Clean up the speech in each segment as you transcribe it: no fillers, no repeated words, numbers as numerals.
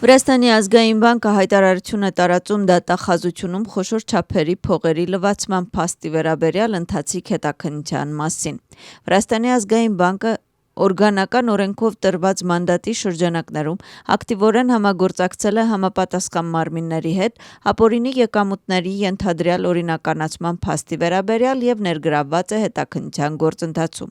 Վրաստանի ազգային բանկը հայտարարություն է տարածում դատախազությունում խոշոր չափերի փողերի լվացման փաստի վերաբերյալ ընթացիկ հետաքննության մասին։ Վրաստանի ազգային բանկը օրգանական օրենքով տրված մանդատի շրջանակներում ակտիվորեն համագործակցել է համապատասխան մարմինների հետ ապօրինի եկամուտների ենթադրյալ օրինականացման փաստի վերաբերյալ եւ ներգրավված է հետաքննության գործընթացում։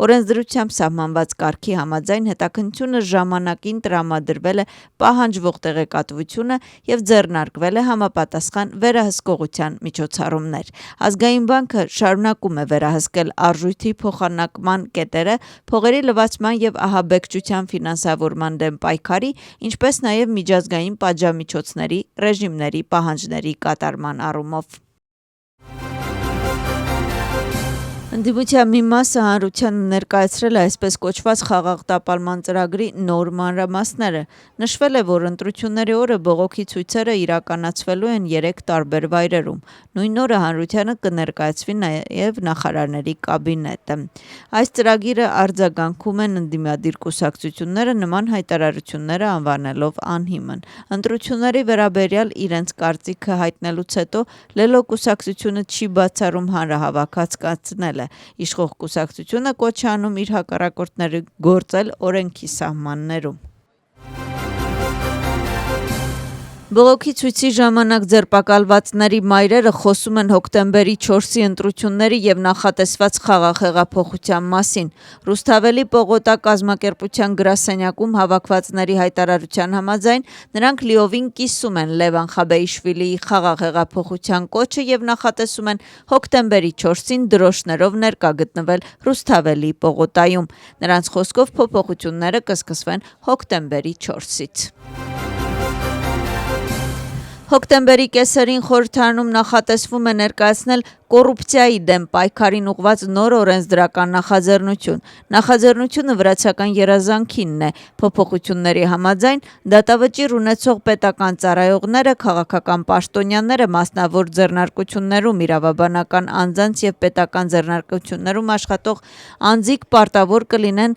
Օրենսդրությամբ սահմանված կարգի համաձայն հետաքննությունը ժամանակին տրամադրվել է պահանջվող տեղեկատվությունը եւ ձեռնարկվել է համապատասխան վերահսկողության միջոցառումներ։ Ազգային բանկը շարունակում է վերահսկել արժույթի փոխանակման կետերը, փողերի լվացման եւ ահաբեկչության ֆինանսավորման դեմ պայքարի, ինչպես նաեւ միջազգային պատժամիջոցների ռեժիմների պահանջների կատարման առումով։ Ընդդիմության մի մասը հանրությանը ներկայացրել է այսպես կոչված խաղաղ տապալման ծրագրի նոր մանրամասները։ Նշվել է, որ ընտրությունների օրը բողոքի ցույցերը իրականացվելու են 3 տարբեր վայրերում։ Նույն օրը հանրությանը կներկայացվի նաև նախարարների կաբինետը։ Այս ծրագիրը արձագանքում են ընդդիմադիր կուսակցությունները նման հայտարարությունները անվանելով անհիմն։ Ընտրությունների վերաբերյալ իրենց կարծիքը հայտնելուց հետո Լելո կուսակցությունը չի բացառում հանրահավաք կազմել։ Իշխող կուսակցությունը կոչ է անում իր հակառակորդները գործել օրենքի սահմաններում։ Բողոքի ցույցի ժամանակ ձերբակալվածների մայրերը խոսում են հոկտեմբերի 4-ի ընտրությունների եւ նախատեսված խաղաղ հեղափոխության մասին։ Ռուսթավելի պողոտա կազմակերպության գրասենյակում հավաքվածների հայտարարության համաձայն նրանք լիովին կիսում են Լևան Խաբեիշվիլիի խաղաղ հեղափոխության կոչը եւ նախատեսում են հոկտեմբերի 4-ին դրոշներով ներկա գտնվել Ռուսթավելի պողոտայում։ Նրանց խոսքով փոփոխությունները կսկսվեն հոկտեմբերի 4-ից։ Հոկտեմբերի կեսերին խորհրդարանում նախատեսվում է ներկայացնել կոռուպցիայի դեմ պայքարին ուղղված նոր օրենսդրական նախաձեռնություն։ Նախաձեռնությունը վրացական երազանքինն է։ Փոփոխությունների համաձայն դատավճիռ ունեցող պետական ծառայողները, քաղաքական պաշտոնյաները, մասնավոր ձեռնարկություններում իրավաբանական անձանց եւ պետական ձեռնարկություններում աշխատող անձիկ պարտավոր կլինեն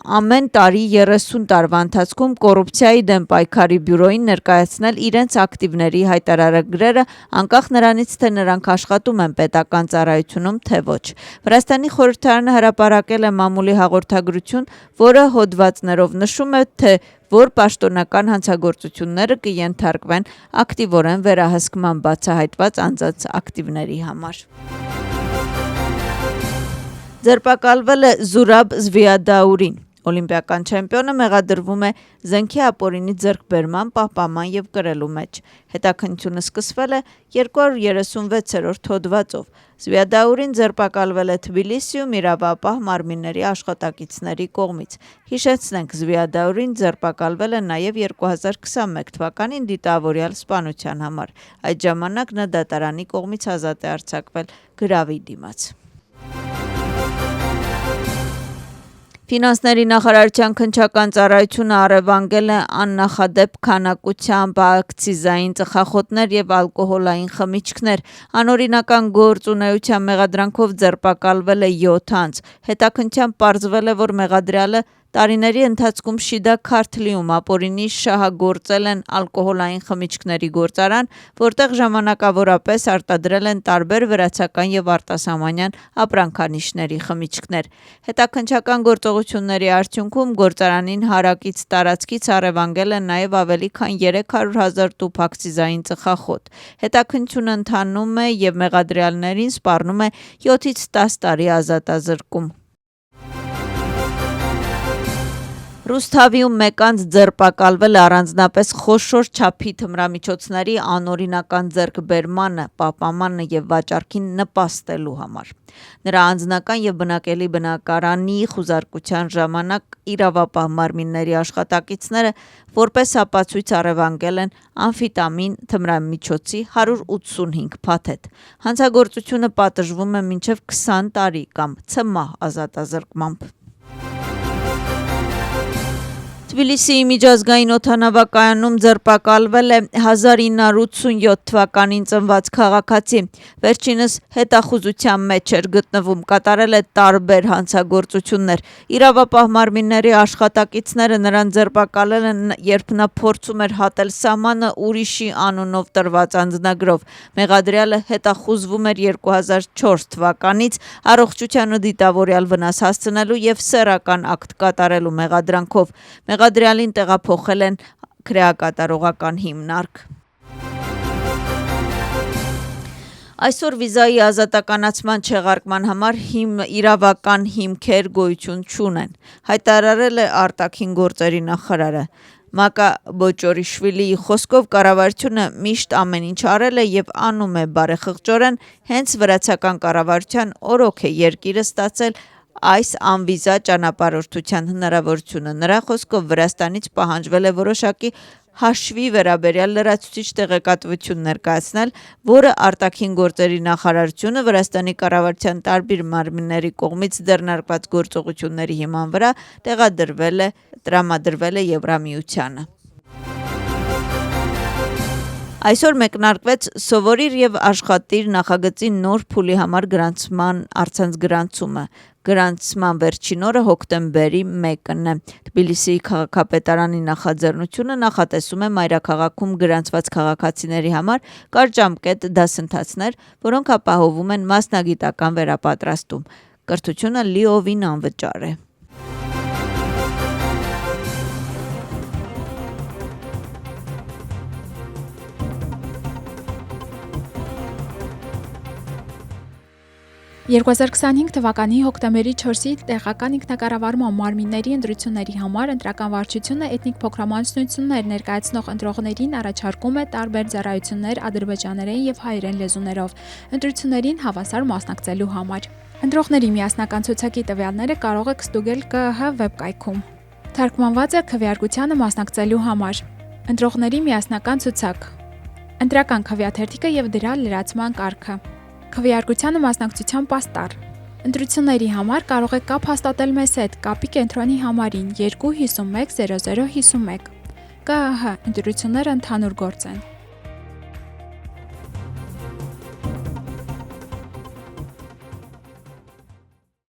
ամեն տարի 30 տարվա ընթացքում կոռուպցիայի դեմ պայքարի բյուրոյին ներկայացնել իրենց ակտիվների հայտարարագրերը, անկախ նրանից, թե նրանք աշխատում են պետական ծառայությունում, թե ոչ։ Վրաստանի խորհրդարանը հրապարակել է մամուլի հաղորդագրություն, որը հոդվածներով նշում է, թե որ պաշտոնական հանցագործությունները կենթարկվեն ակտիվորեն վերահսկման բացահայտված անձանց ակտիվների համար։ Ձերբակալվել է Զուրաբ Զվիադաուրին։ Օլիմպիական չեմպիոնը մեղադրվում է զենքի ապօրինի ձեռքբերման, պահպանման եւ կրելու մեջ։ Հետաքննությունը սկսվել է 236-րդ հոդվածով։ Զվիադաուրին ձերբակալվել է Թբիլիսիում իրավապահ մարմինների աշխատակիցների կողմից։ Հիշեցնենք, Զվիադաուրին ձերբակալվել է նաեւ 2021 թվականին դիտավորյալ սպանության համար։ Այդ ժամանակ նա դատարանի կողմից ազատ է արձակվել գրավի դիմաց։ Ֆինանսների նախարարության քննչական ծառայությունը առևանգել է աննախադեպ քանակությամբ ակցիզային ծխախոտներ եւ ալկոհոլային խմիչքներ։ Անօրինական գործունեության մեղադրանքով ձերբակալվել է 7 անձ։ Հետաքննությամբ պարզվել է, որ մեղադրյալը տարիների ընթացքում Շիդա Քարթլիում ապօրինի շահագործել են ալկոհոլային խմիչքների գործարան, որտեղ ժամանակավորապես արտադրել են տարբեր վրացական եւ արտասահմանյան ապրանքանիշների խմիչքներ։ Հետաքննչական գործողությունների արդյունքում գործարանին հարակից տարածքից առևանգել են նաեւ ավելի քան 300,000 տուփ ակցիզային ծխախոտ։ Հետաքննությունը ընթանում է եւ մեղադրյալներին սպառնում է 7-ից 10 տարի ազատազրկում։ Ռուսթավիում մեկ անձ ձերբակալվել է առանձնապես խոշոր չափի թմրամիջոցների անօրինական ձեռքբերմանը, պահպանմանը եւ վաճառքին նպաստելու համար։ Նրա անձնական եւ բնակելի բնակարանի խուզարկության ժամանակ իրավապահ մարմինների աշխատակիցները որպես ապացույց առևանգել են ամֆետամին թմրամիջոցի 185 փաթեթ։ Հանցագործությունը պատժվում է մինչև 20 տարի կամ ցմահ ազատազրկմամբ։ Թբիլիսիի միջազգային օդանավակայանում ձերբակալվել է 1987 թվականին ծնված քաղաքացի, վերջինս հետախուզության մեջ էր գտնվում, կատարել է տարբեր հանցագործություններ։ Իրավապահ մարմինների աշխատակիցները նրան ձերբակալել են, երբ նա փորձում էր հատել սահմանը ուրիշի անունով տրված անձնագրով։ Մեղադրյալը հետախուզվում էր 2004 թվականից առողջության ու դիտավորյալ վնաս հասցնելու և սեռական ակտ կատարելու մեղադրանքով։ Մեղադրյալին տեղափոխել են քրեակատարողական հիմնարկ։ Այսօր վիզայի ազատականացման չեղարկման համար իրավական հիմքեր գոյություն չունեն, հայտարարել է արտաքին գործերի նախարարը։ Մակա Բոճորիշվիլիի խոսքով կառավարությունը միշտ ամեն ինչ արել է և անում է բարեխղճորեն, հենց վրացական կառավարության օրոք է երկիրը ստացել այս անվիզա ճանապարհորդության հնարավորությունը։ Նրա խոսքով Վրաստանից պահանջվել է որոշակի հաշվի վերաբերյալ լրացուցիչ տեղեկատվություն ներկայացնել, որը արտաքին գործերի նախարարությունը Վրաստանի կառավարության տարբեր մարմինների կողմից ձեռնարկված գործողությունների հիման վրա տրամադրվել է Եվրամիությանը։ Այսօր մեկնարկվեց «Սովորիր և աշխատիր» նախագծի նոր փուլի համար գրանցման առցանց գրանցումը։ Գրանցման վերջին օրը հոկտեմբերի 1-ն է։ Թբիլիսիի քաղաքապետարանի նախաձեռնությունը նախատեսում է մայրաքաղաքում գրանցված քաղաքացիների համար կարճամկետ դասընթացներ, որոնք ապահովում են մասնագիտական վերապատրաստում։ Կրթությունը լիովին անվճար է։ 2025 թվականի հոկտեմբերի 4-ի տեղական ինքնակառավարման մարմինների ընտրությունների համար ընտրական վարչությունը էթնիկ փոքրամասնություններ ներկայացնող ընտրողներին առաջարկում է տարբեր ծառայություններ ադրբեջաներեն և հայերեն լեզուներով ընտրություններին հավասար մասնակցելու համար։ Ընտրողների միասնական ցուցակի տվյալները կարող եք ստուգել ԿԸՀ վեբկայքում։ Թարգմանված է քվեարկությանը մասնակցելու համար։ Ընտրողների միասնական ցուցակ։ Ընտրական քվեաթերթիկը և դրա լրացման կարգը։ Քվեարկությանը մասնակցության պաստառ։ Ընտրությունների համար կարող եք կապ հաստատել մեզ հետ կապի կենտրոնի համարին 251 0051։ ԿԸՀ ընտրությունները ընդհանուր գործ են։